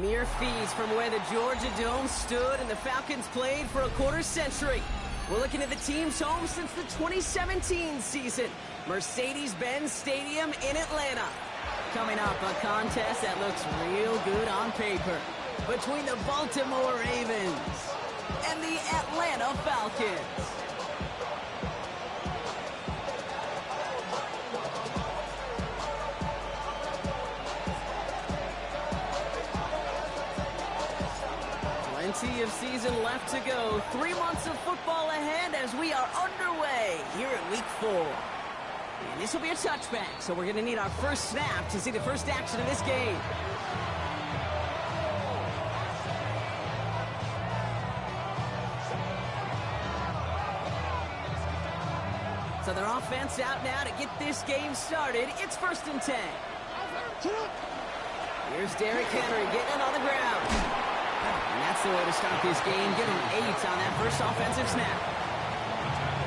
Mere feet from where the Georgia Dome stood and the Falcons played for a quarter century. We're looking at the team's home since the 2017 season. Mercedes-Benz Stadium in Atlanta. Coming up, a contest that looks real good on paper between the Baltimore Ravens and the Atlanta Falcons. Plenty of season left to go. 3 months of football ahead as we are underway here at Week 4. And this will be a touchback, so we're going to need our first snap to see the first action of this game. So their offense out now to get this game started. It's 1st and 10. Here's Derrick Henry getting it on the ground. And that's the way to start this game. Give him 8 on that first offensive snap.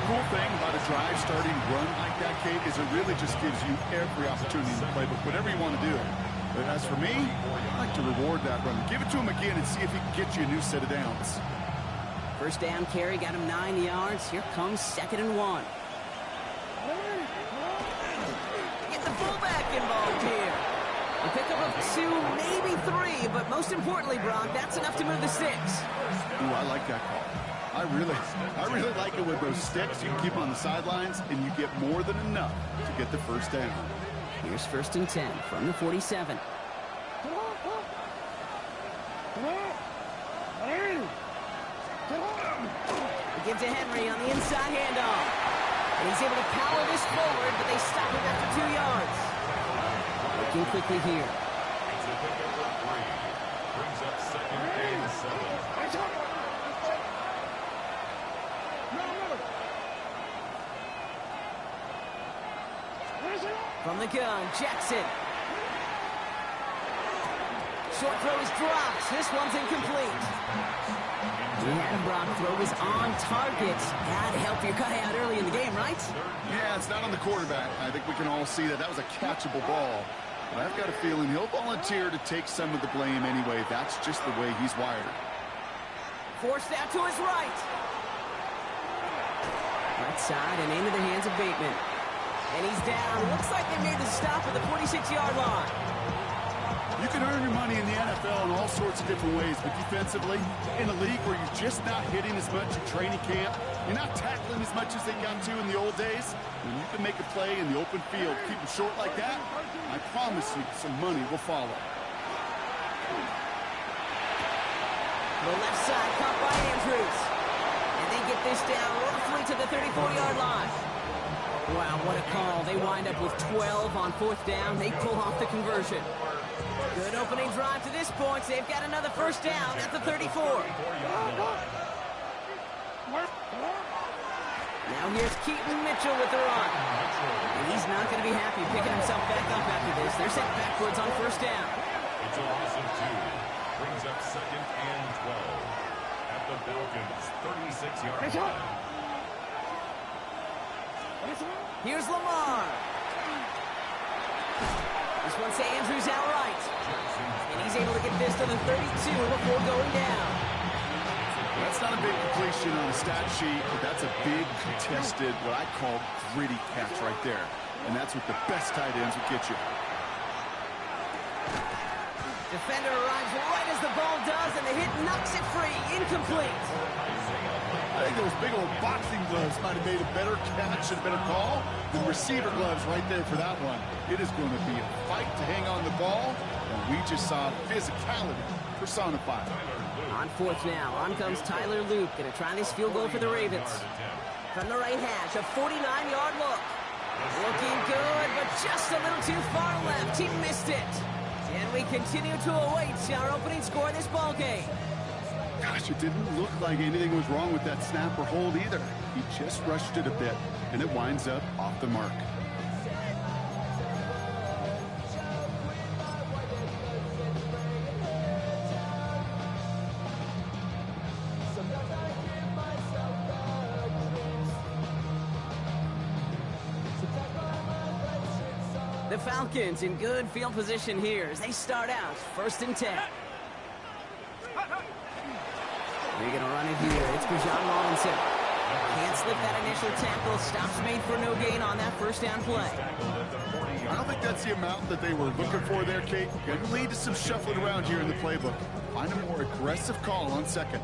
Cool thing about a drive starting run like that, Kate, is it really just gives you every opportunity to play, but whatever you want to do. But as for me, I like to reward that run. Give it to him again and see if he can get you a new set of downs. First down carry, got him 9 yards. Here comes 2nd and 1. Get the fullback involved here. A pickup of 2, maybe 3, but most importantly, Brock, that's enough to move the sticks. Ooh, I like that call. I really like it with those sticks. You can keep them on the sidelines, and you get more than enough to get the first down. Here's 1st and 10 from the 47. They give to Henry on the inside handoff. And he's able to power this forward, but they stop him after 2 yards. Looking quickly here. Brings up 2nd and 7. From the gun, Jackson. Short throw is dropped. This one's incomplete. And Brock throw is on target. That'd help you cut out early in the game, right? Yeah, it's not on the quarterback. I think we can all see that was a catchable ball. But I've got a feeling he'll volunteer to take some of the blame anyway. That's just the way he's wired. Forced out to his right. Right side and into the hands of Bateman. And he's down. Looks like they made the stop at the 46-yard line. You can earn your money in the NFL in all sorts of different ways, but defensively, in a league where you're just not hitting as much in training camp, you're not tackling as much as they got to in the old days, when you can make a play in the open field, keep them short like that, I promise you some money will follow. The left side caught by Andrews. And they get this down roughly to the 34-yard line. Wow, what a call. They wind up with 12 on 4th down. They pull off the conversion. Good opening drive to this point. They've got another first down at the 34. Now here's Keaton Mitchell with the run. And he's not going to be happy picking himself back up after this. They're sent backwards on first down. It's a loss of 2. Brings up 2nd and 12. At the Falcons' 36-yard line. Here's Lamar. This one's to Andrews outright. And he's able to get this to the 32 before going down. That's not a big completion on the stat sheet, but that's a big contested, what I call gritty catch right there. And that's what the best tight ends will get you. Defender arrives right as the ball does, and the hit knocks it free. Incomplete. I think those big old boxing gloves might have made a better catch and a better call than receiver gloves right there for that one. It is going to be a fight to hang on the ball, and we just saw physicality personified. On 4th now, on comes Tyler Luke, going to try this field goal for the Ravens. From the right hash, a 49-yard look. Looking good, but just a little too far left. He missed it. And we continue to await our opening score in this ballgame. Gosh, it didn't look like anything was wrong with that snap or hold either. He just rushed it a bit, and it winds up off the mark. The Falcons in good field position here as they start out 1st and 10. They're going to run it here. It's Bijan Robinson. Can't slip that initial tackle. Stops made for no gain on that first down play. I don't think that's the amount that they were looking for there, Kate. Going to lead to some shuffling around here in the playbook. Find a more aggressive call on second.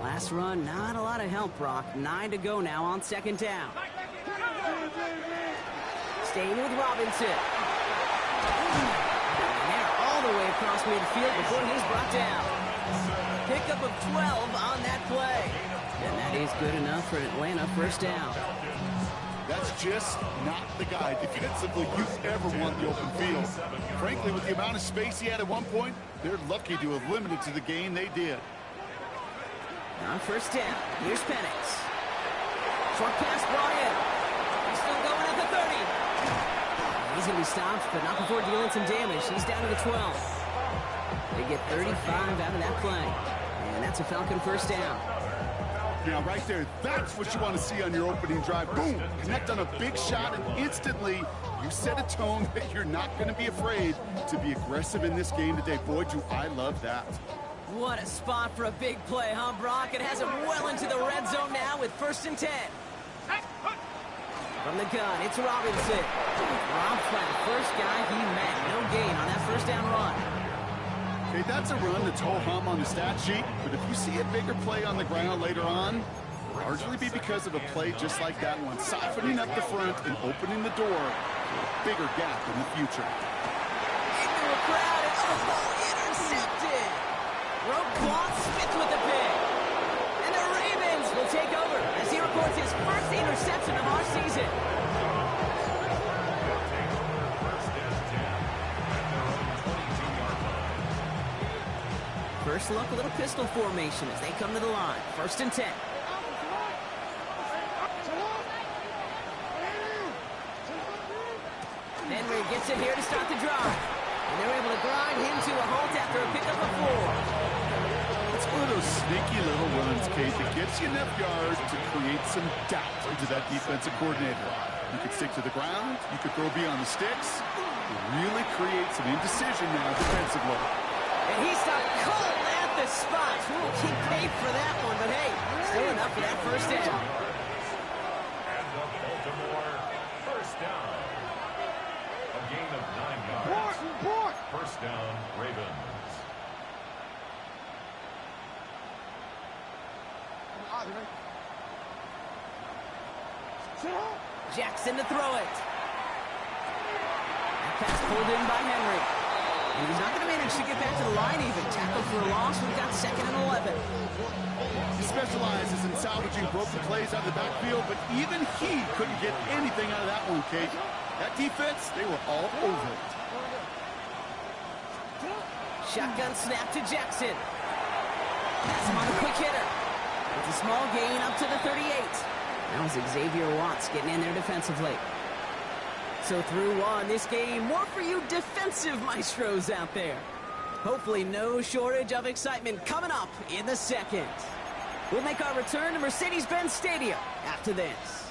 Last run, not a lot of help, Brock. 9 to go now on second down. Staying with Robinson. And they're all the way across midfield before he's brought down. Pickup of 12 on that play. And that is good enough for Atlanta first down. That's just not the guy defensively you ever want the open field. Frankly, with the amount of space he had at one point, they're lucky to have limited to the gain they did. On first down, here's Penix. Short pass brought in. He's still going at the 30. He's going to be stopped, but not before dealing some damage. He's down to the 12. They get 35 out of that play. And that's a Falcon first down. Now, right there, that's what you want to see on your opening drive. Boom! Connect on a big shot, and instantly you set a tone that you're not going to be afraid to be aggressive in this game today. Boy, do I love that. What a spot for a big play, huh, Brock? It has him well into the red zone now with 1st and 10. From the gun, it's Robinson. Rob flat, first guy he met. No gain on that first down run. Okay, that's a run that's ho-hum on the stat sheet, but if you see a bigger play on the ground later on, largely be because of a play just like that one, softening up the front and opening the door to a bigger gap in the future. Into a crowd, it's intercepted. Roquan Smith with the pick. And the Ravens will take over as he records his first interception of our season. First look, a little pistol formation as they come to the line. 1st and 10. Henry gets it here to start the drive. And they're able to grind him to a halt after a pickup of 4. It's one of those sneaky little runs, Kate, that gets you enough yards to create some doubt into that defensive coordinator. You could stick to the ground, you could throw beyond the sticks, really create some indecision now defensively. And he started cold at the spot. Ooh, he paid for that one, but hey, still enough for that first down. And the Baltimore first down. A gain of 9 yards. First down, Ravens. Jackson to throw it. That pass pulled in by Henry. And he's not going to manage to get back to the line even. Tackle for a loss. We've got 2nd and 11. He specializes in salvaging broken plays out of the backfield, but even he couldn't get anything out of that one, Kate. That defense, they were all over it. Shotgun snap to Jackson. Pass him on a quick hitter. It's a small gain up to the 38. That was Xavier Watts getting in there defensively. So through one, this game, more for you defensive maestros out there. Hopefully no shortage of excitement coming up in the second. We'll make our return to Mercedes-Benz Stadium after this.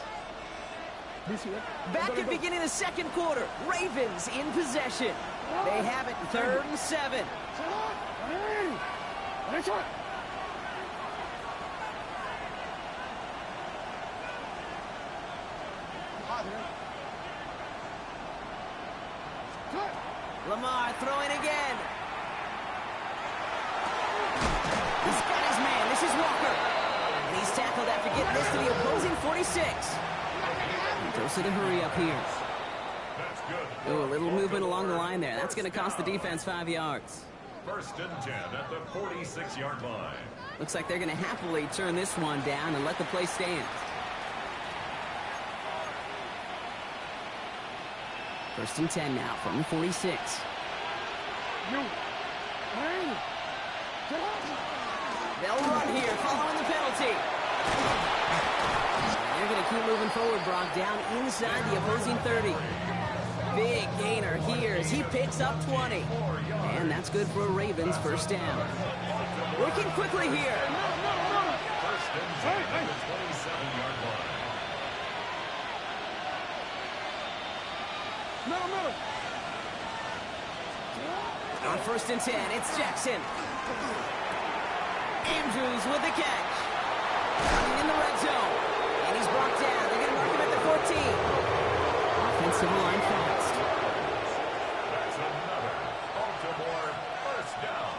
Back at beginning of the second quarter, Ravens in possession. They have it 3rd and 7. Lamar throwing again. He's got his man. This is Walker. And he's tackled after getting this to the opposing 46. Closer to hurry up here. Oh, a little movement along the line there. That's going to cost the defense 5 yards. 1st and 10 at the 46-yard line. Looks like they're going to happily turn this one down and let the play stand. 1st and 10 now from the 46. They'll run here following the penalty. They're going to keep moving forward, Brock, down inside the opposing 30. Big gainer here as he picks up 20. And that's good for a Ravens first down. Working quickly here. 1st and 10 at the 27-yard line. On 1st and 10, it's Jackson. Andrews with the catch. Running in the red zone. And he's brought down. They're going to mark him at the 14. Offensive line fast. That's another Baltimore first down.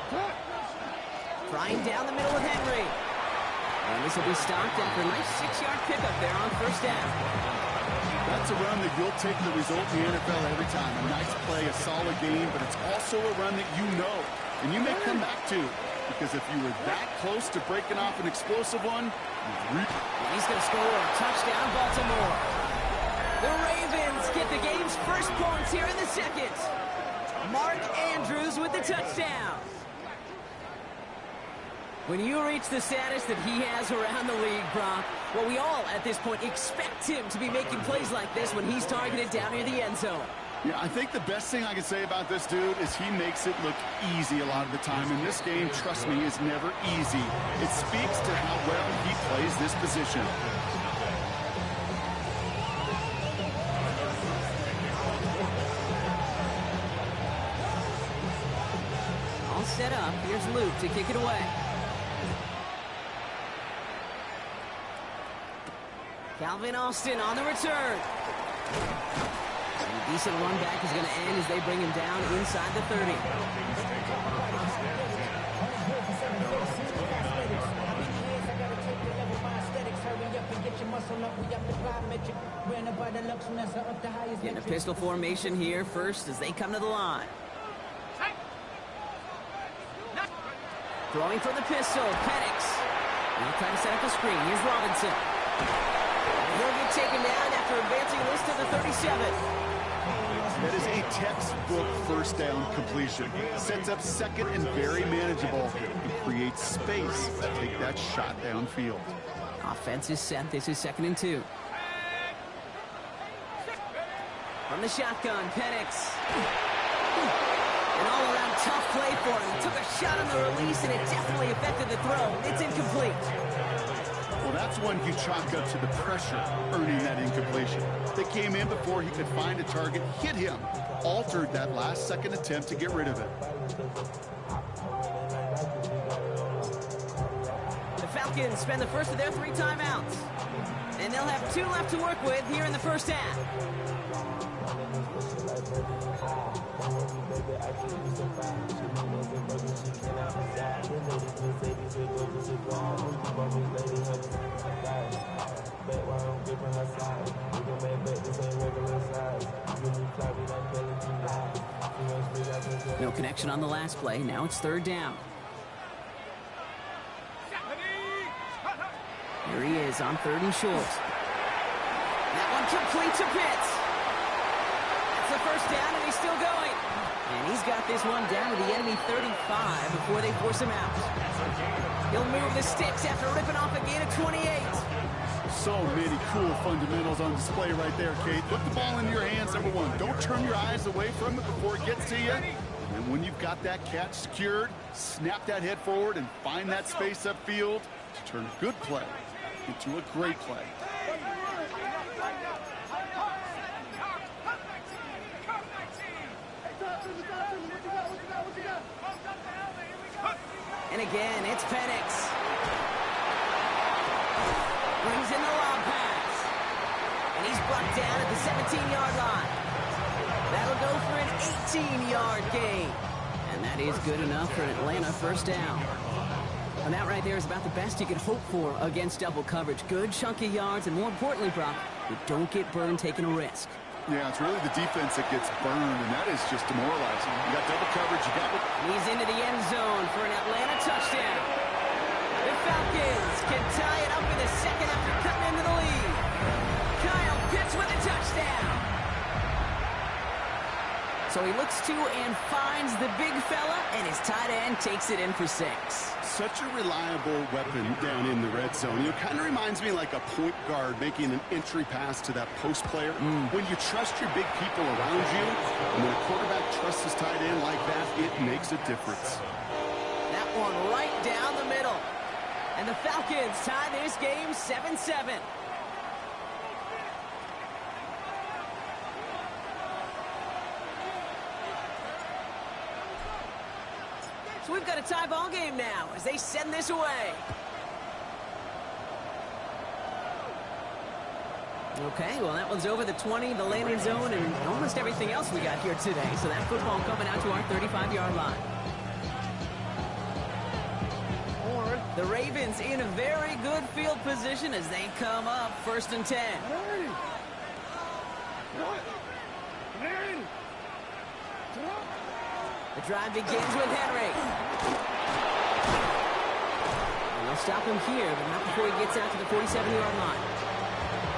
Flying down the middle with Henry. And this will be stopped after a nice 6-yard pickup there on 1st down. That's a run that you'll take the result in the NFL every time. A nice play, a solid game, but it's also a run that you know and you may come back to. Because if you were that close to breaking off an explosive one, he's going to score a touchdown, Baltimore. The Ravens get the game's first points here in the second. Mark Andrews with the touchdown. When you reach the status that he has around the league, Brock, well, we all at this point expect him to be making plays like this when he's targeted down near the end zone. Yeah, I think the best thing I can say about this dude is he makes it look easy a lot of the time. And this game, trust me, is never easy. It speaks to how well he plays this position. All set up. Here's Luke to kick it away. Calvin Austin on the return. A decent run back is going to end as they bring him down inside the 30. Getting a pistol formation here first as they come to the line. Throwing for the pistol, Penix. He'll try to set up a screen. Here's Robinson. He'll get taken down after advancing this to the 37. That is a textbook first down completion. Sets up second and very manageable. And creates space to take that shot downfield. Offense is set. This is 2nd and 2. From the shotgun, Penix. An all-around tough play for him. He took a shot on the release, and it definitely affected the throw. It's incomplete. Well, that's one you chalk up to the pressure earning that incompletion. They came in before he could find a target, hit him, altered that last-second attempt to get rid of it. The Falcons spend the first of their 3 timeouts, and they'll have 2 left to work with here in the first half. No connection on the last play. Now it's 3rd down. Here he is on 3rd and short. That one complete to Pitts. That's the first down, and he's still going. And he's got this one down to the enemy 35 before they force him out. He'll move the sticks after ripping off a gain of 28. So many cool fundamentals on display right there, Kate. Put the ball in your hands, number one. Don't turn your eyes away from it before it gets to you. And when you've got that catch secured, snap that head forward and find that space upfield to turn a good play into a great play. And again, it's Penix. Brings in the lob pass. And he's brought down at the 17-yard line. That'll go for an 18-yard gain. And that is good enough for an Atlanta first down. And that right there is about the best you could hope for against double coverage. Good chunky yards, and more importantly, Brock, you don't get burned taking a risk. Yeah, it's really the defense that gets burned, and that is just demoralizing. You got double coverage, you got it. He's into the end zone for an Atlanta touchdown. The Falcons can tie it up in the second after cutting into the lead. Kyle Pitts with a touchdown. So he looks to and finds the big fella, and his tight end takes it in for 6. Such a reliable weapon down in the red zone. You know, kind of reminds me like a point guard making an entry pass to that post player. When you trust your big people around you, and when a quarterback trusts his tight end like that, it makes a difference. That one right down the middle. And the Falcons tie this game 7-7. So we've got a tie ball game now as they send this away. Okay, well, that one's over the 20, the landing zone, and almost everything else we got here today. So that football coming out to our 35-yard line. The Ravens in a very good field position as they come up 1st and 10. The drive begins with Henry. And they'll stop him here, but not before he gets out to the 47-yard line.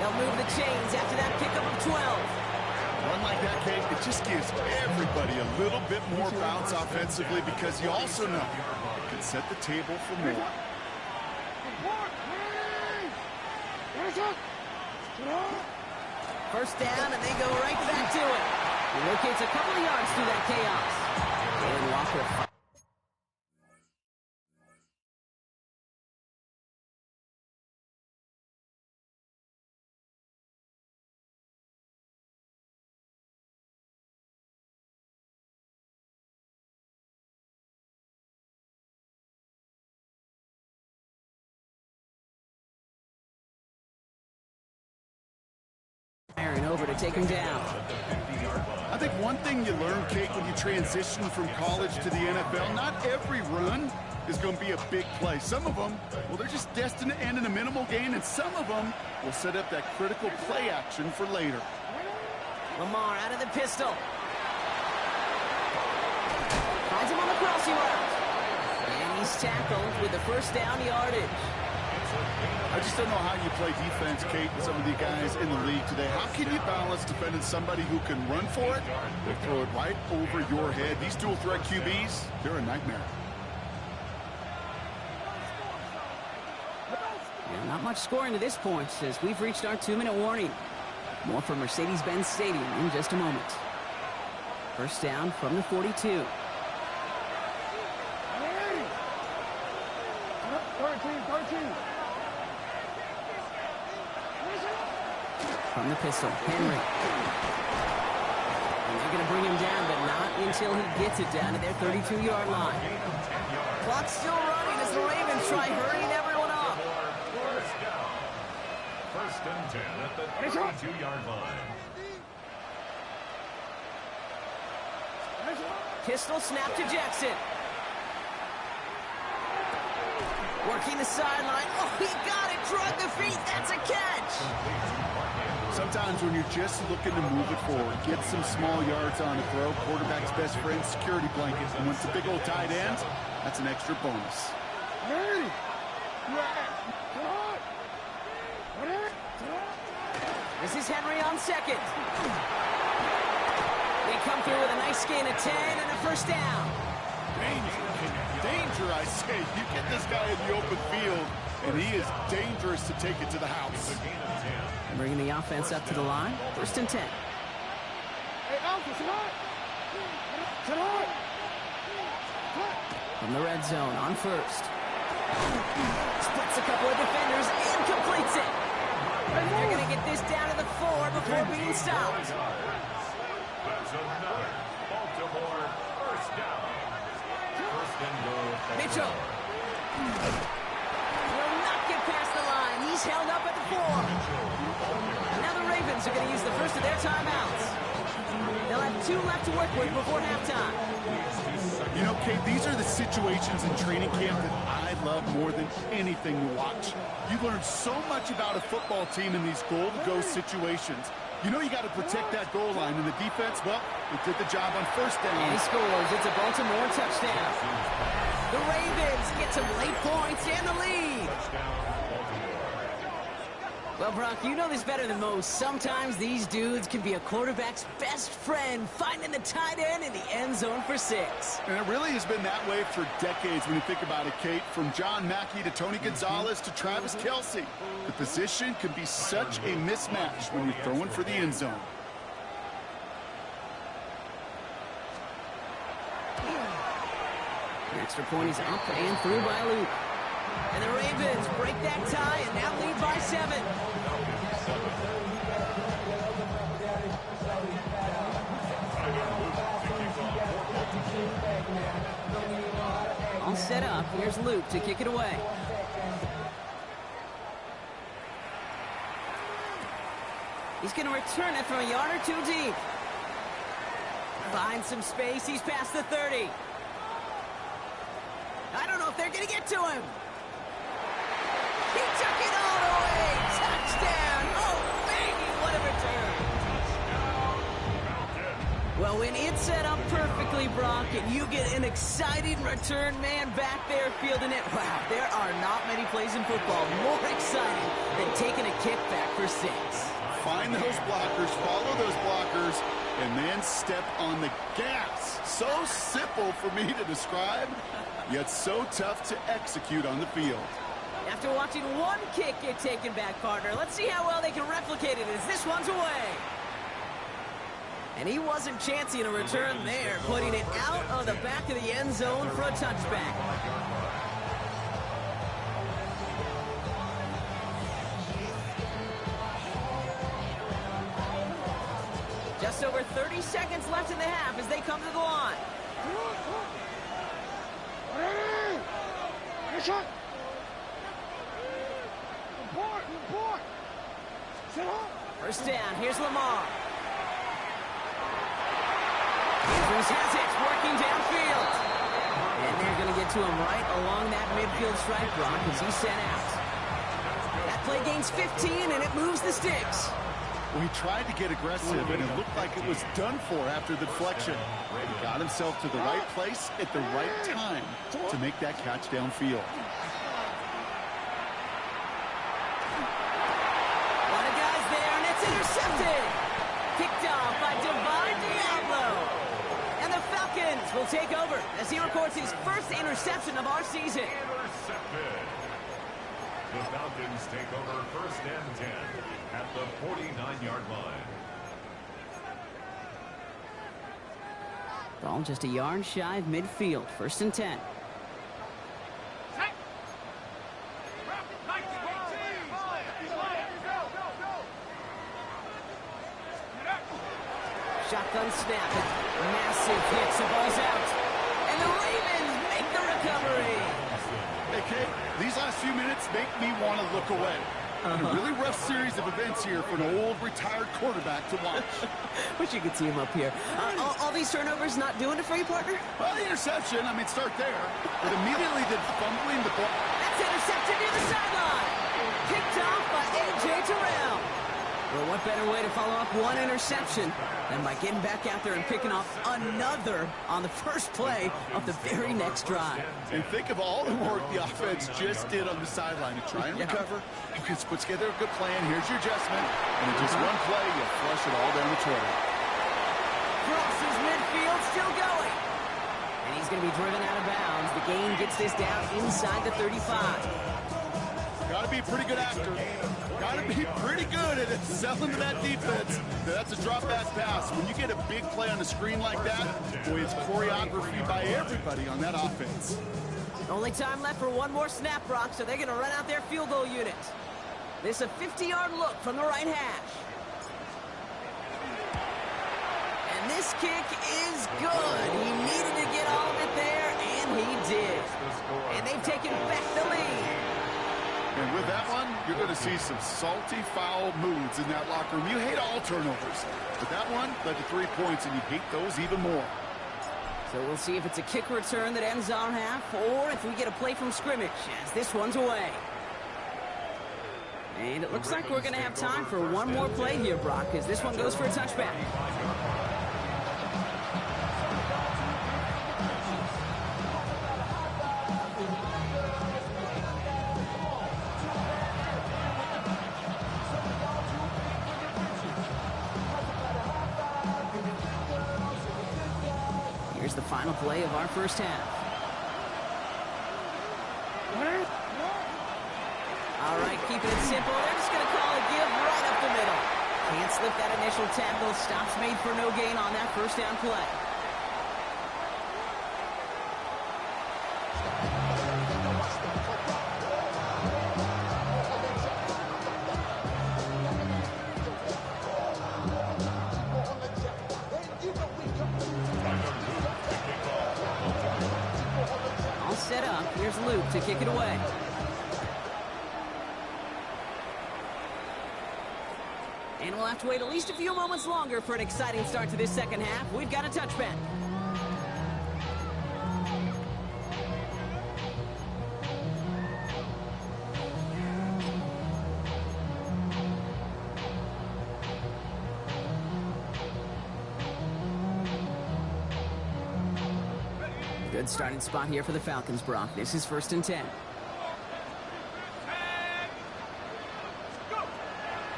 They'll move the chains after that pickup of 12. Run like that, Kate, it just gives everybody a little bit more bounce offensively because you also know it can set the table for more. First down, and they go right back to it. He locates a couple of yards through that chaos. Jalen Walker. Over to take him down. I think one thing you learn, Kate, when you transition from college to the NFL, not every run is going to be a big play. Some of them, well, they're just destined to end in a minimal gain, and some of them will set up that critical play action for later. Lamar out of the pistol. Finds him on the crossing route. And he's tackled with the first down yardage. I just don't know how you play defense, Kate, with some of the guys in the league today. How can you balance defending somebody who can run for it or throw it right over your head? These dual threat QBs, they're a nightmare. Yeah, not much scoring to this point as we've reached our 2-minute warning. More from Mercedes-Benz Stadium in just a moment. First down from the 42. From the pistol, Henry. And they're going to bring him down, but not until he gets it down to their 32-yard line. Clock's still running as the Ravens try hurrying everyone up. First and 10 at the 32-yard line. Pistol snap to Jackson. Working the sideline. Oh, he got it. Drug the feet. That's a catch. Sometimes when you're just looking to move it forward, get some small yards on the throw, quarterback's best friend, security blanket. And once the big old tight end, that's an extra bonus. This is Henry on second. They come through with a nice gain of 10 and a first down. Danger, I say. You get this guy in the open field, and he is dangerous to take it to the house. Bringing the offense up to the line. First and 10. From the red zone on first. Splits a couple of defenders and completes it. And they're going to get this down to the 4 before being stopped. That's another Baltimore first down. First and goal. Mitchell will not get past the line. He's held up at the 4. Now the Ravens are going to use the first of their timeouts. They'll have 2 left to work with before halftime. You know, Kate, these are the situations in training camp that I love more than anything to watch. You learn so much about a football team in these goal-to-go situations. You know you got to protect that goal line, and the defense, well, they did the job on first down. And he scores. It's a Baltimore touchdown. The Ravens get some late points and the lead. Well, Brock, you know this better than most. Sometimes these dudes can be a quarterback's best friend, finding the tight end in the end zone for 6. And it really has been that way for decades when you think about it, Kate. From John Mackey to Tony Gonzalez to Travis Kelce. The position can be such a mismatch when you're throwing for the end zone. The extra point is up and through by Luke. And the Ravens break that tie and now lead by 7. set up. Here's Luke to kick it away. He's going to return it from a yard or two deep. Finds some space. He's past the 30. I don't know if they're going to get to him. He took it all the way. Touchdown. Oh, baby, what a return. Well, when it's set up perfectly, Brock, and you get an exciting return man back there fielding it, wow, there are not many plays in football more exciting than taking a kick back for 6. Find those blockers, follow those blockers, and then step on the gas. So simple for me to describe, yet so tough to execute on the field. After watching one kick get taken back, partner, let's see how well they can replicate it as this one's away. And he wasn't chancing a return there, putting it out of the back of the end zone for a touchback. Just over 30 seconds left in the half as they come to the line. First down, here's Lamar. Andrews has it, working downfield. And they're going to get to him right along that midfield stripe, Brock, as he's sent out. That play gains 15, and it moves the sticks. Well, he tried to get aggressive, and it looked like it was done for after the deflection. He got himself to the right place at the right time to make that catch downfield. A lot of guys there, and it's intercepted. Picked off by Divine Diablo. And the Falcons will take over as he records his first interception of our season. Intercepted. The Falcons take over first and 10 at the 49-yard line. Ball just a yard shy of midfield. First and 10. Shotgun snap. Massive hit. The ball's out. And the Ravens make the recovery. Hey, Kate, these last few minutes make me want to look away. A really rough series of events here for an old retired quarterback to watch. Wish you could see him up here. All these turnovers not doing it for you, partner? Well, the interception, I mean, start there. But immediately the fumbling the ball. That's intercepted near the sideline. Picked off by A.J. Terrell. Well, what better way to follow up one interception than by getting back out there and picking off another on the first play of the very next drive. And think of all the work the offense just did on the sideline to try and recover. Okay, let's put together a good plan. Here's your adjustment. And in just one play, you flush it all down the toilet. Crosses midfield, still going. And he's going to be driven out of bounds. The gain gets this down inside the 35. Got to be a pretty good actor. Got to be pretty good at selling to that defense. That's a drop-back pass. When you get a big play on the screen like that, boy, it's choreography by everybody on that offense. Only time left for one more snap, Brock, so they're going to run out their field goal unit. This is a 50-yard look from the right hash. And this kick is good. He needed to get all of it there, and he did. And they've taken back the lead. And with that one, you're going to see some salty, foul moods in that locker room. You hate all turnovers. But that one led to 3 points, and you hate those even more. So we'll see if it's a kick return that ends our half, or if we get a play from scrimmage, as this one's away. And it looks like we're going to have time for one more play here, Brock, as this one goes for a touchback. Here's the final play of our first half. All right, keeping it simple. They're just going to call a give right up the middle. Can't slip that initial tackle. Stops made for no gain on that first down play. Set up. Here's Luke to kick it away. And we'll have to wait at least a few moments longer for an exciting start to this second half. We've got a touchback. Good starting spot here for the Falcons, Brock. This is 1st and 10.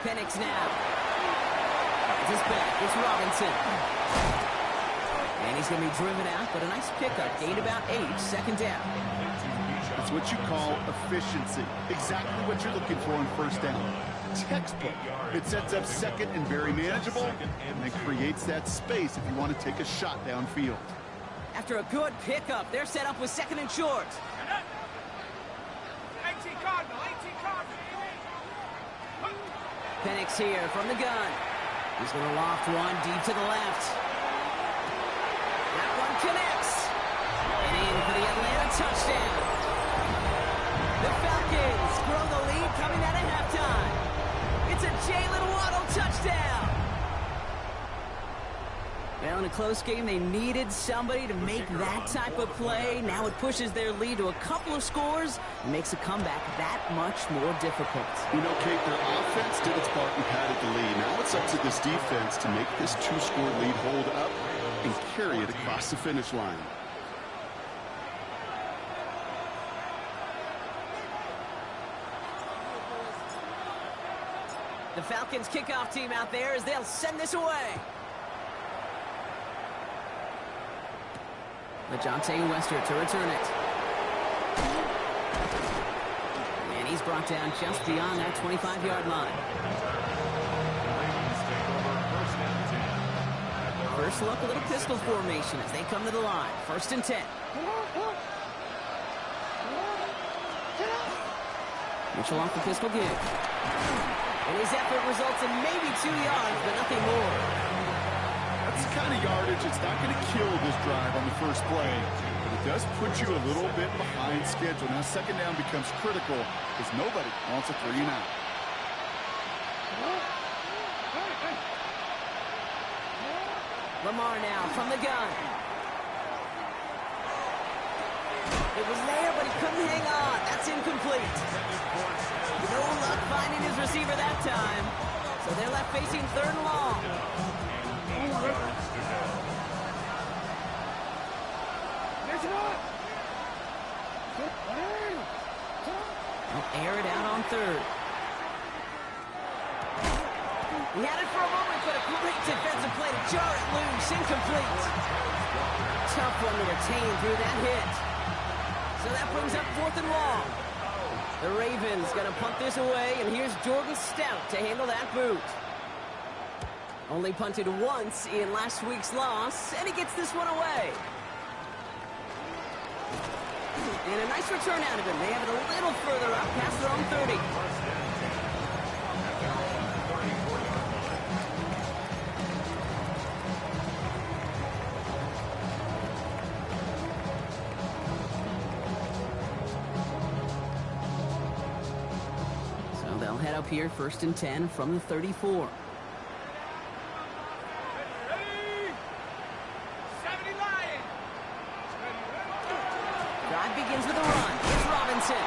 Penix now. It's back. It's Robinson. And he's going to be driven out, but a nice pickup. Gained about 8. 2nd down. That's what you call efficiency. Exactly what you're looking for on 1st down. Textbook. It sets up 2nd and very manageable, and then creates that space if you want to take a shot downfield. After a good pickup, they're set up with 2nd and short. 18 Cardinal. Penix here from the gun. He's going to loft one deep to the left. That one connects. And in for the Atlanta touchdown. The Falcons grow the lead coming out of halftime. It's a Jalen Waddle touchdown. Well, in a close game, they needed somebody to make that type of play. Now it pushes their lead to a couple of scores and makes a comeback that much more difficult. You know, Kate, their offense did its part and padded the lead. Now it's up to this defense to make this 2-score lead hold up and carry it across the finish line. The Falcons kickoff team out there as they'll send this away. LeJohntay Wester to return it. And he's brought down just beyond that 25-yard line. First look, a little pistol formation as they come to the line. 1st and 10. Mitchell off the pistol give. And his effort results in maybe 2 yards, but nothing more. That's the kind of yardage it's not going to kill this drive on the first play, but it does put you a little bit behind schedule. Now 2nd down becomes critical because nobody wants a 3 and out. Lamar now from the gun. It was there, but he couldn't hang on. That's incomplete. No luck finding his receiver that time. So they're left facing 3rd and long. They'll air it out on 3rd. He had it for a moment, but a great defensive play to jar it loose. Incomplete. Tough one to retain through that hit. So that brings up 4th and long. The Ravens going to punt this away, and here's Jordan Stout to handle that boot. Only punted once in last week's loss, and he gets this one away. And a nice return out of him. They have it a little further up past their own 30. So they'll head up here, 1st and 10 from the 34. Begins with a run. It's Robinson.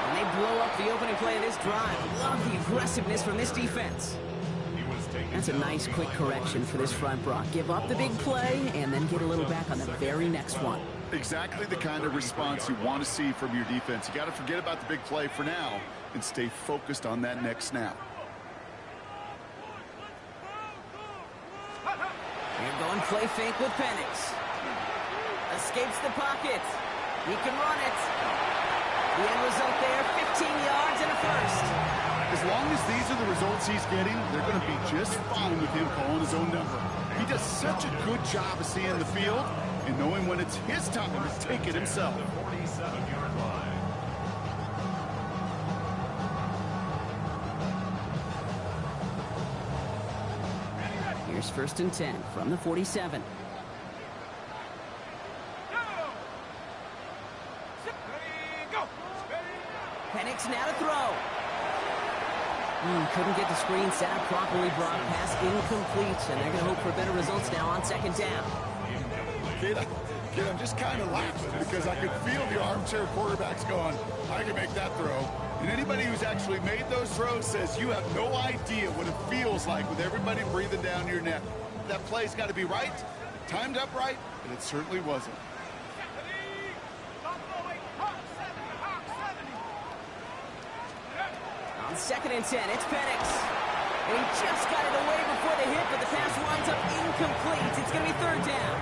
And they blow up the opening play of this drive. Love the aggressiveness from this defense. That's a nice quick correction for this front, Brock. Give up the big play and then get a little back on the very next one. Exactly the kind of response you want to see from your defense. You got to forget about the big play for now and stay focused on that next snap. They're going play fake with Penix. Escapes the pocket. He can run it. The end result there, 15 yards and a first. As long as these are the results he's getting, they're going to be just fine with him calling his own number. He does such a good job of seeing the field and knowing when it's his time to take it himself. 47-yard line. Here's 1st and 10 from the 47. Penix now to throw. Couldn't get the screen set up properly. Brock, pass incomplete, and they're going to hope for better results now on second down. Kid, I'm just kind of laughing because I could feel the armchair quarterbacks going, I can make that throw. And anybody who's actually made those throws says you have no idea what it feels like with everybody breathing down your neck. That play's got to be right, timed up right, and it certainly wasn't. On 2nd and 10, it's Penix. And he just got it away before the hit, but the pass winds up incomplete. It's going to be 3rd down.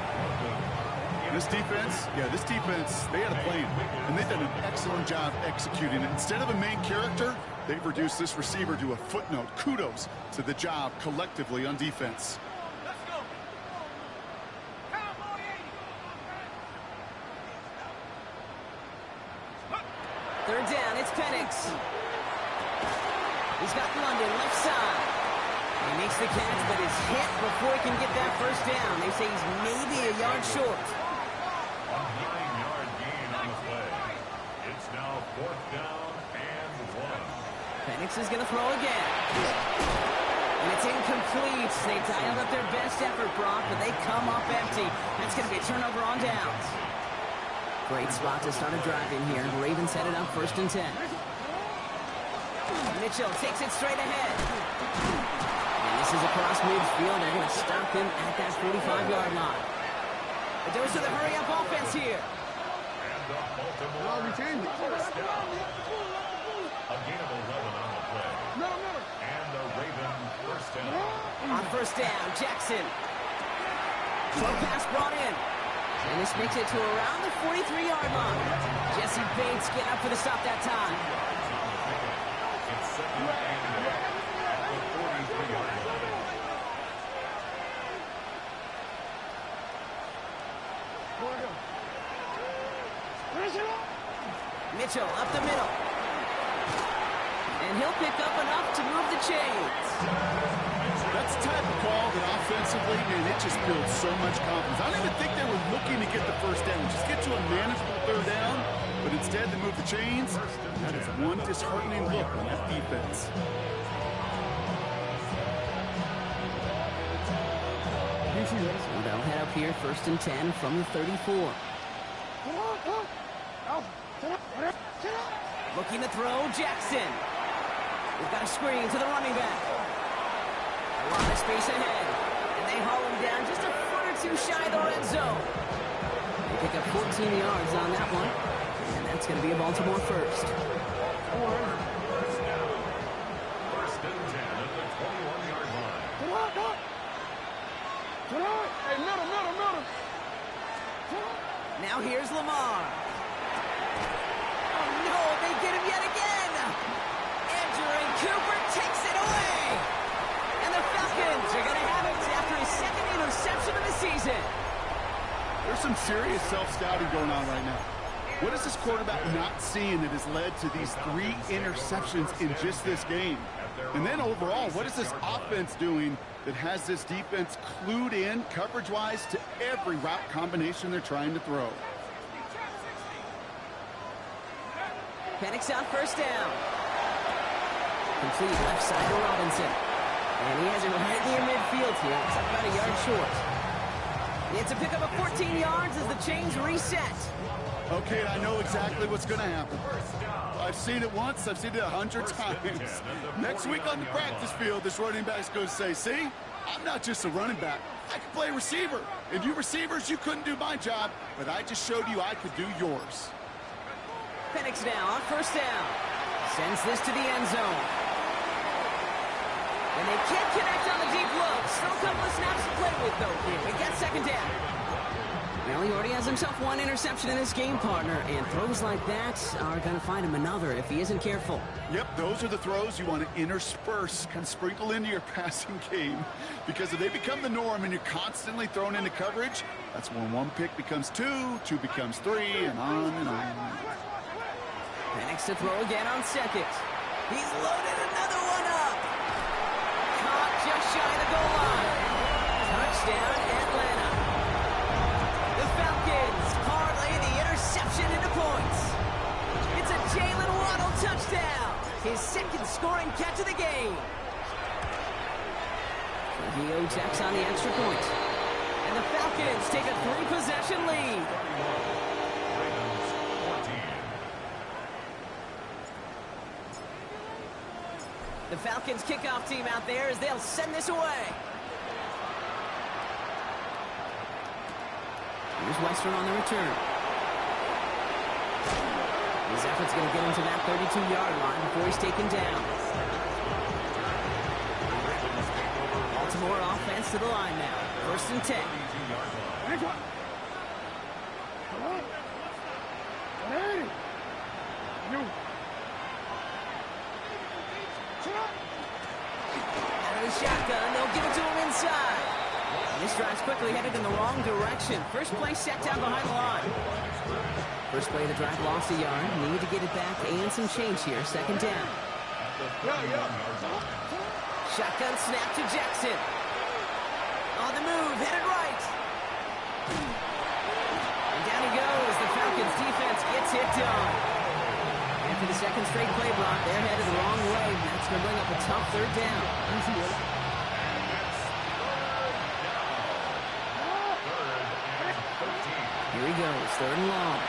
This defense, they had a plan, and they've done an excellent job executing it. Instead of a main character, they've reduced this receiver to a footnote. Kudos to the job collectively on defense. Let's go. Cowboy 80. 3rd down, it's Penix. He's got London left side. He makes the catch, but is hit before he can get that 1st down. They say he's maybe a yard short. A 9-yard gain on the play. It's now 4th down and 1. Penix is going to throw again. And it's incomplete. They dialed up their best effort, Brock, but they come up empty. That's going to be a turnover on downs. Great spot to start a drive in here. The Ravens headed up 1st and 10. Mitchell takes it straight ahead. And this is across midfield. They're going to stop him at that 45-yard line. The dose of the hurry-up offense here. And the Baltimore first down. A gain of 11 on the play. And the Ravens first down. On 1st down, Jackson. Slow pass brought in. And this makes it to around the 43-yard line. Jesse Bates getting up for the stop that time. It's 2nd and 8 at the 43-yard line. Mitchell up the middle. And he'll pick up enough to move the chains. That's the type of call that offensively, man, it just builds so much confidence. I don't even think they were looking to get the 1st down. Just get to a manageable 3rd down, but instead they move the chains. That is one disheartening look on that defense. So they'll head up here 1st and 10 from the 34. Looking to throw, Jackson. We've got a screen to the running back. A lot of space ahead. And they haul him down just a foot or two shy of the red zone. They pick up 14 yards on that one. And that's going to be a Baltimore first. First down. 1st and 10 at the 21-yard line. Now here's Lamar. Oh no, they get him yet again. Andrew Cooper takes it away. And the Falcons are going to have it after his 2nd interception of the season. There's some serious self-scouting going on right now. What is this quarterback not seeing that has led to these 3 interceptions in just this game? And then overall, what is this offense doing that has this defense clued in coverage-wise to every route combination they're trying to throw? Penix out 1st down. Complete left side to Robinson. And he has it right near midfield here. It's about a yard short. It's a pickup of 14 yards as the chains reset. Okay, I know exactly what's going to happen. I've seen it once. I've seen it 100 times. Next week on the practice field, this running back's going to say, see, I'm not just a running back. I can play receiver. And you receivers, you couldn't do my job, but I just showed you I could do yours. Penix now on 1st down. Sends this to the end zone. And they can't connect on the deep look. Still a couple of snaps to play with, though, here. They get 2nd down. Well, he already has himself 1 interception in this game, partner, and throws like that are going to find him another if he isn't careful. Yep, those are the throws you want to intersperse, kind of sprinkle into your passing game, because if they become the norm and you're constantly thrown into coverage, that's when 1 pick becomes 2, 2 becomes 3, and on and on. Penix to throw again on 2nd. He's loaded another one up. Caught just shy of the goal line. Touchdown, Atlanta. The Falcons parlay the interception into points. It's a Jalen Waddle touchdown. second scoring catch of the game. Trujillo checks on the extra point. And the Falcons take a 3-possession lead. Ravens 14. The Falcons kickoff team out there as they'll send this away. Here's Western on the return. His effort's going to get him to that 32-yard line before he's taken down. Baltimore offense to the line now. 1st and 10. Out of the shotgun, they'll give it to him inside. And this drive's quickly headed in the wrong direction. First play set down behind the line. First play of the drive lost a yard. Need to get it back and some change here. 2nd down. Shotgun snap to Jackson. On the move, headed right. And down he goes. The Falcons defense gets it done. After the second straight play block, they're headed the wrong way. That's going to bring up a tough 3rd down. Here he goes, 3rd and long.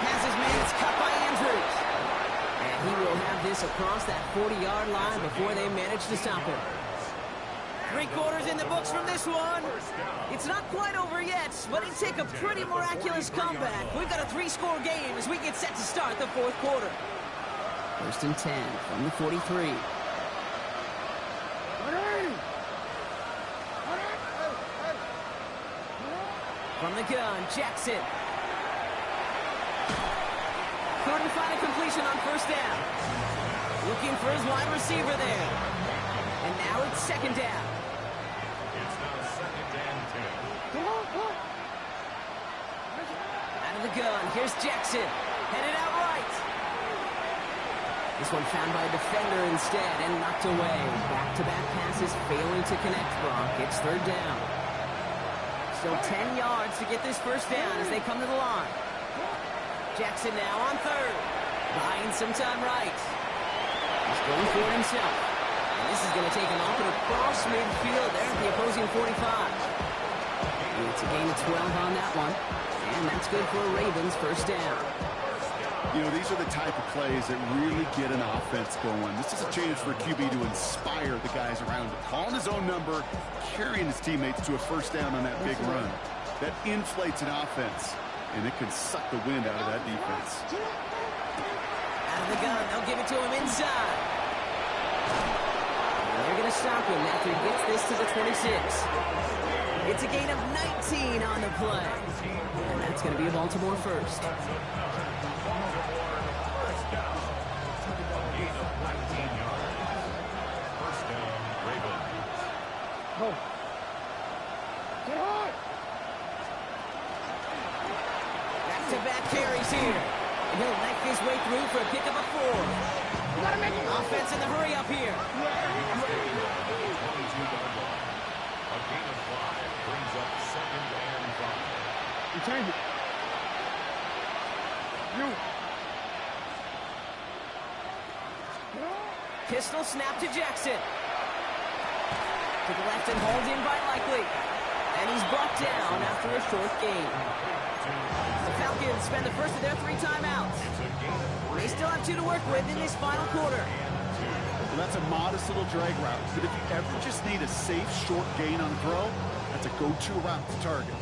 Has his man, it's cut by Andrews. And he will have this across that 40-yard line before they manage to stop him. 3 quarters in the books from this one. It's not quite over yet, but it take a pretty miraculous comeback. We've got a 3-score game as we get set to start the 4th quarter. 1st and 10 from the 43. From the gun, Jackson. Couldn't find a completion on 1st down. Looking for his wide receiver there. And now it's 2nd down. It's now 2nd and 10. Out of the gun, here's Jackson. Headed out right. This one found by a defender instead and knocked away. Back-to-back passes failing to connect, Brock. It's 3rd down. Still 10 yards to get this 1st down as they come to the line. Jackson now on 3rd. Buying some time right. He's going for it himself. And this is going to take him off and across midfield there at the opposing 45. It's a gain of 12 on that one. And that's good for a Ravens 1st down. You know, these are the type of plays that really get an offense going. This is a chance for QB to inspire the guys around him. Calling his own number, carrying his teammates to a 1st down on that big run. That inflates an offense, and it can suck the wind out of that defense. Out of the gun, they'll give it to him inside. And they're going to stop him after he gets this to the 26. It's a gain of 19 on the play. And that's going to be a Baltimore 1st. Back-to-back carries here. And he'll knife his way through for a pick of a 4. Offense in the hurry up here. A gain of 5 brings up 2nd and 5. You change it. Pistol snap to Jackson. To the left and hauled in by Likely. And he's brought down after a short gain. The Falcons spend the first of their 3 timeouts. They still have 2 to work with in this final quarter. Well, that's a modest little drag route. But if you ever just need a safe, short gain on a throw, that's a go-to route to target.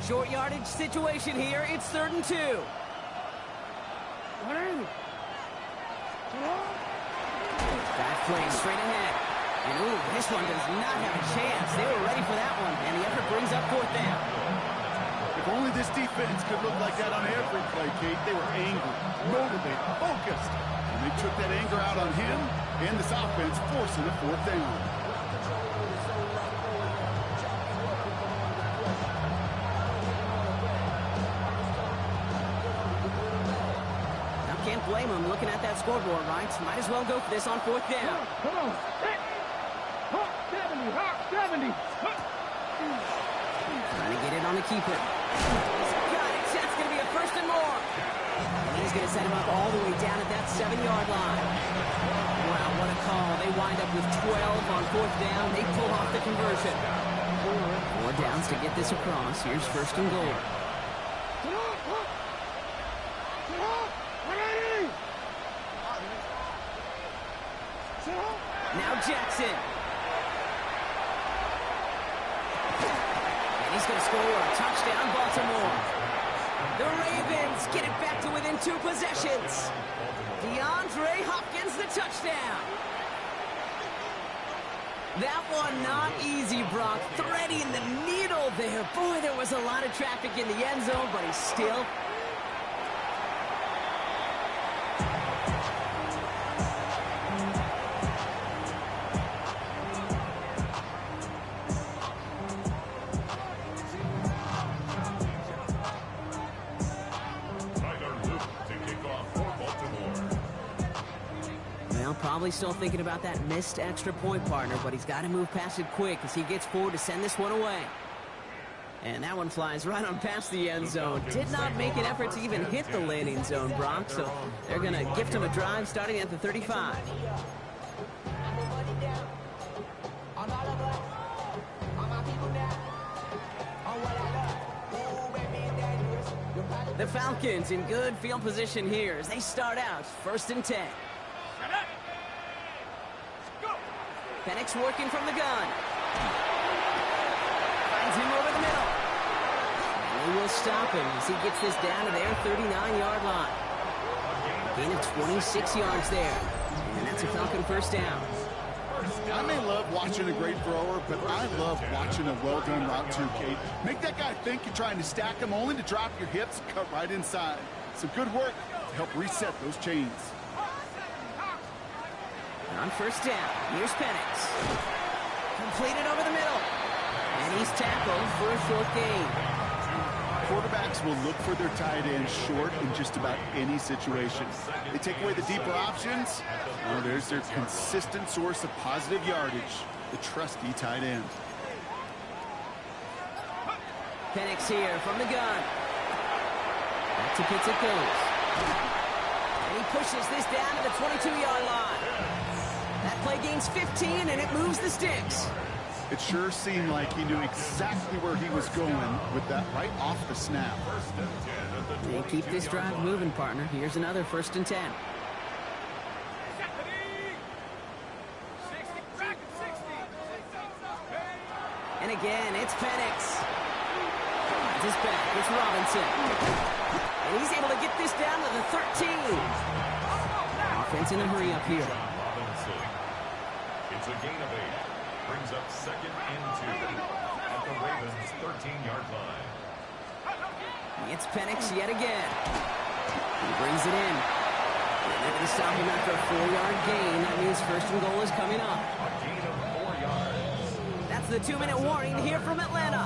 Short yardage situation here. It's 3rd and 2. Back play straight ahead. And ooh, this one does not have a chance. They were ready for that one. And the effort brings up 4th down. If only this defense could look like that on every play, Kate. They were angry, motivated, focused. And they took that anger out on him and this offense, forcing a 4th down. Can't blame him looking at that scoreboard, right? Might as well go for this on 4th down. Come on. 70. Trying to get it on the keeper. He's got it. That's going to be a 1st and more. And He's going to set him up all the way down at that 7-yard line. Wow, what a call. They wind up with 12 on 4th down. They pull off the conversion. 4 downs to get this across. Here's 1st and goal. Now Jackson. And he's going to score a touchdown, Baltimore. The Ravens get it back to within 2 possessions. DeAndre Hopkins, the touchdown. That one not easy, Brock. Threading the needle there. Boy, there was a lot of traffic in the end zone, but he still... Probably still thinking about that missed extra point, partner, but he's got to move past it quick as he gets forward to send this one away. And that one flies right on past the end zone. Did not make an effort to even hit the landing zone, Brock, so they're going to gift him a drive starting at the 35. The Falcons in good field position here as they start out 1st and 10. Penix working from the gun. Finds him over the middle. And they will stop him as he gets this down to their 39-yard line. Gain of 26 yards there. And that's a Falcon 1st down. I may love watching a great thrower, but I love watching a well-done route too, Kate. Make that guy think you're trying to stack him, only to drop your hips and cut right inside. Some good work to help reset those chains. On 1st down, here's Penix. Completed over the middle. And he's tackled for a short gain. Quarterbacks will look for their tight end short in just about any situation. They take away the deeper options. Well, there's their consistent source of positive yardage, the trusty tight end. Penix here from the gun. Back to Pitts it goes. And he pushes this down to the 22-yard line. That play gains 15, and it moves the sticks. It sure seemed like he knew exactly where he was going with that right off the snap. They keep this drive moving, partner. Here's another 1st and 10. And again, it's Penix. Finds his back. It's Robinson. And he's able to get this down to the 13. Offense in a hurry up here. It's a gain of 8. Brings up 2nd and 2 at the Ravens' 13-yard line. It's Penix yet again. He brings it in. They're going to stop him after a 4-yard gain. That means 1st and goal is coming up. A gain of 4 yards. That's the 2-minute warning here from Atlanta.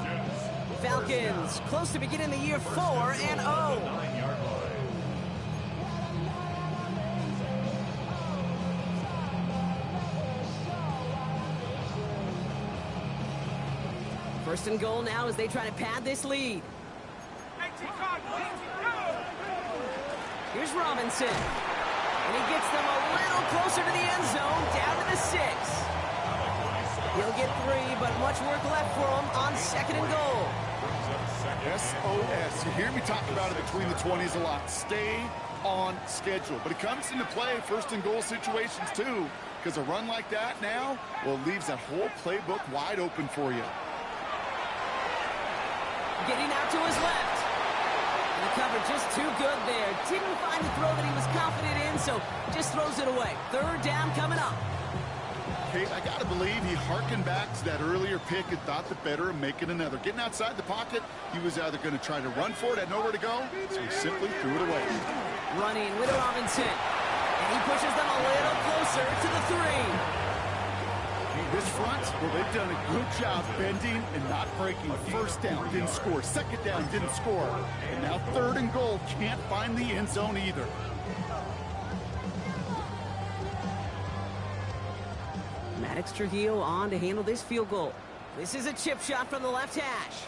Falcons close to beginning the year 4-0. 9-yard line. First and goal now as they try to pad this lead. Here's Robinson. And he gets them a little closer to the end zone, down to the 6. He'll get 3, but much work left for him on 2nd and goal. SOS. You hear me talk about it between the 20s a lot. Stay on schedule. But it comes into play 1st and goal situations too, because a run like that now, well, leaves that whole playbook wide open for you. Getting out to his left. And the cover just too good there. Didn't find the throw that he was confident in, so just throws it away. 3rd down coming up. Kate, I got to believe he harkened back to that earlier pick and thought the better of making another. Getting outside the pocket, he was either going to try to run for it, had nowhere to go, so he simply threw it away. Running with Robinson. And he pushes them a little closer to the 3. This front, well, they've done a good job bending and not breaking. 1st down, didn't score. 2nd down, didn't score. And now 3rd and goal, can't find the end zone either. Maddox Trujillo on to handle this field goal. This is a chip shot from the left hash.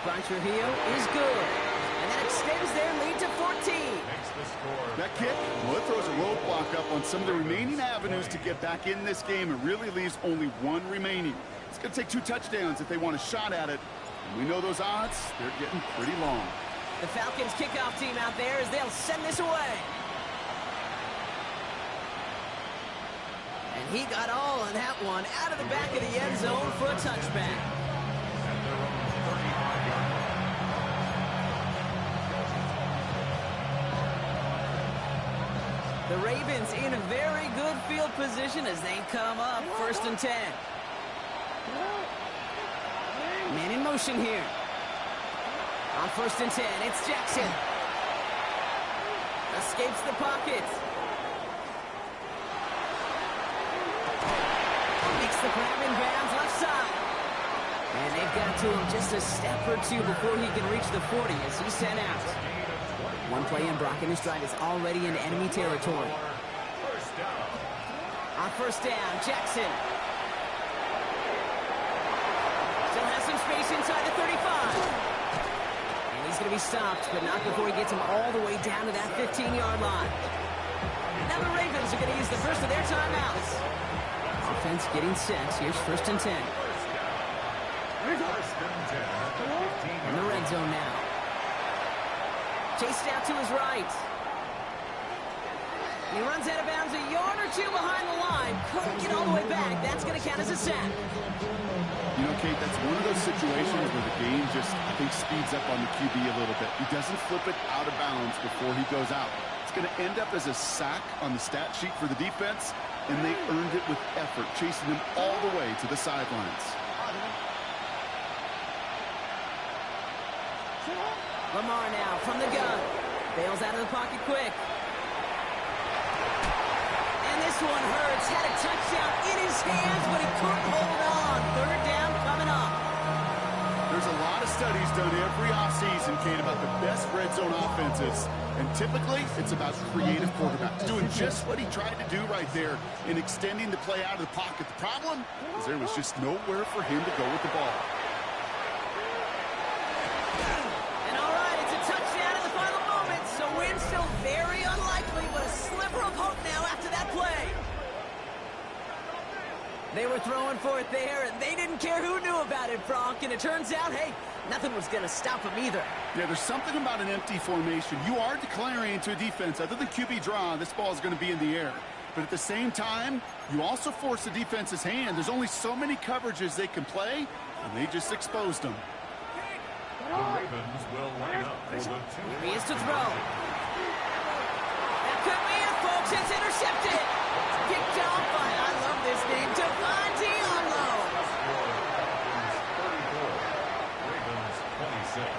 by Trujillo is good. And that extends their lead to 14. That kick, well, it throws a roadblock up on some of the remaining avenues to get back in this game. It really leaves only one remaining. It's going to take 2 touchdowns if they want a shot at it. And we know those odds, they're getting pretty long. The Falcons kickoff team out there as they'll send this away. And he got all on that one out of the back of the end zone for a touchback. The Ravens in a very good field position as they come up 1st and 10. Man in motion here. On 1st and 10, it's Jackson. Escapes the pocket. Makes the grab in bounds left side. And they've got to him just a step or two before he can reach the 40 as he's sent out. One play in, Brock in his drive is already in enemy territory. On 1st down, Jackson. Still has some space inside the 35. He's going to be stopped, but not before he gets him all the way down to that 15-yard line. Now the Ravens are going to use the first of their timeouts. Offense getting set. Here's 1st and 10. In the red zone now. Chased out to his right. He runs out of bounds a yard or 2 behind the line. Couldn't get all the way back. That's going to count as a sack. You know, Kate, that's one of those situations where the game just, I think, speeds up on the QB a little bit. He doesn't flip it out of bounds before he goes out. It's going to end up as a sack on the stat sheet for the defense, and they earned it with effort, chasing him all the way to the sidelines. Lamar now from the gun. Bails out of the pocket quick. And this one hurts. Had a touchdown in his hands, but he couldn't hold on. 3rd down coming up. There's a lot of studies done every offseason, Kate, about the best red zone offenses. And typically, it's about creative quarterbacks doing just what he tried to do right there in extending the play out of the pocket. The problem is there was just nowhere for him to go with the ball. And all right, it's a touchdown in the final moments. So win still very unlikely, but a sliver of hope now after that play. They were throwing for it there, and they didn't care who knew about it, Bronk. And it turns out, hey, nothing was going to stop him either. Yeah, there's something about an empty formation. You are declaring to a defense, other than QB draw, this ball is going to be in the air. But at the same time, you also force the defense's hand. There's only so many coverages they can play, and they just exposed them. The Ravens will line up for the 2. Here he is to throw. That could be it, folks. It's intercepted. Picked off by, I love this name, Devontae Arlo. 34, Ravens 26.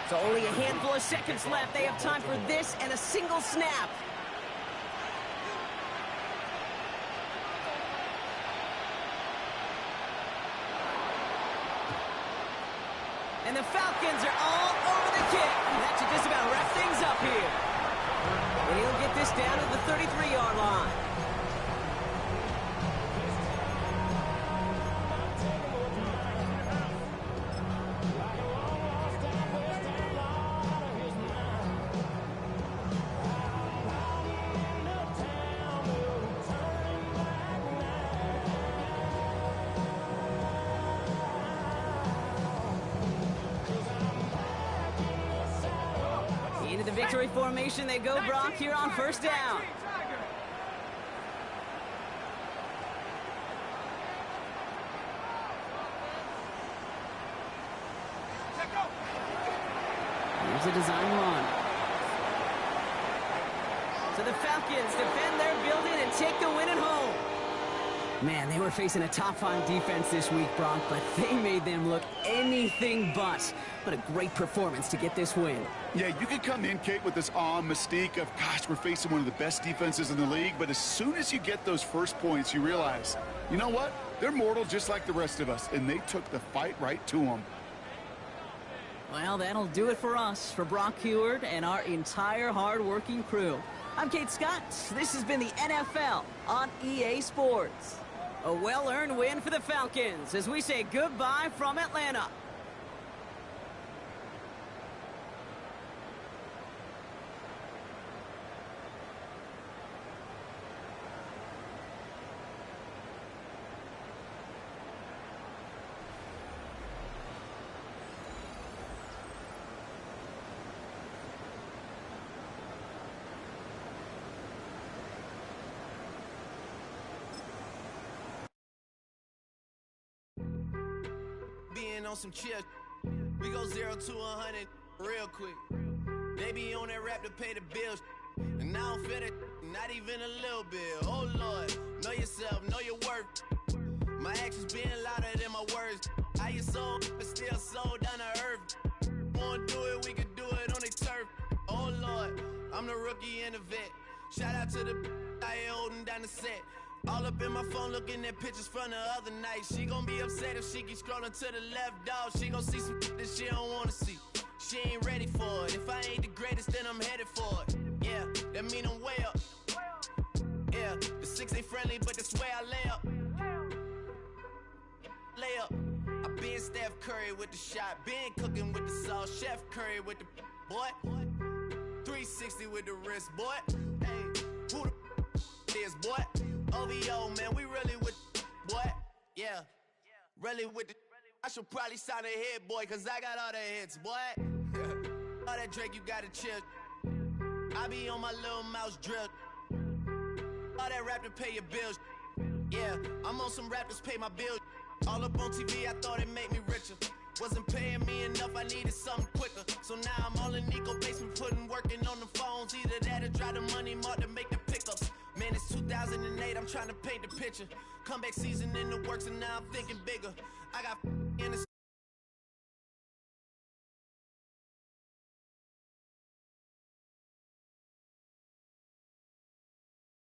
So only a handful of seconds left. They have time for this and a single snap. And the Falcons are all over the kick. That should just about wrap things up here. And he'll get this down to the 33-yard line. Into the victory formation they go, Brock, here on 1st down. Here's a design run. So the Falcons defend their building and take the win at home. Man, they were facing a top-5 defense this week, Brock, but they made them look anything but. What a great performance to get this win. Yeah, you can come in, Kate, with this awe and mystique of, gosh, we're facing one of the best defenses in the league, but as soon as you get those first points, you realize, you know what? They're mortal just like the rest of us, and they took the fight right to them. Well, that'll do it for us, for Brock Heward and our entire hard-working crew. I'm Kate Scott. This has been the NFL on EA Sports. A well-earned win for the Falcons as we say goodbye from Atlanta. Being on some chill, we go 0 to 100 real quick. They be on that rap to pay the bills, and I don't feel it, not even a little bit. Oh Lord, know yourself, know your worth. My actions being louder than my words. How you sold, but still sold down to earth. Wanna do it, we can do it on the turf. Oh Lord, I'm the rookie and the vet. Shout out to the I ain't holding down the set. All up in my phone looking at pictures from the other night. She gon' be upset if she keep scrolling to the left, dog. She gon' see some that she don't wanna see. She ain't ready for it. If I ain't the greatest, then I'm headed for it. Yeah, that mean I'm way up. Yeah, the 6 ain't friendly, but that's where I lay up. Lay up. I been Steph Curry with the shot. Been cooking with the sauce. Chef Curry with the boy. 360 with the wrist, boy. Hey, who the is, boy? OVO, man, we really with boy. Yeah, really with the. I should probably sign a hit, boy, cause I got all the hits, boy. All that Drake, you gotta chill. I be on my little mouse drill. All that rap to pay your bills. Yeah, I'm on some rappers pay my bills. All up on TV, I thought it made me richer. Wasn't paying me enough, I needed something quicker. So now I'm all in Nico basement, working on the phones. Either that or try the money mark to make the pickups. Man, it's 2008, I'm trying to paint the picture. Comeback season in the works and now I'm thinking bigger. I got in the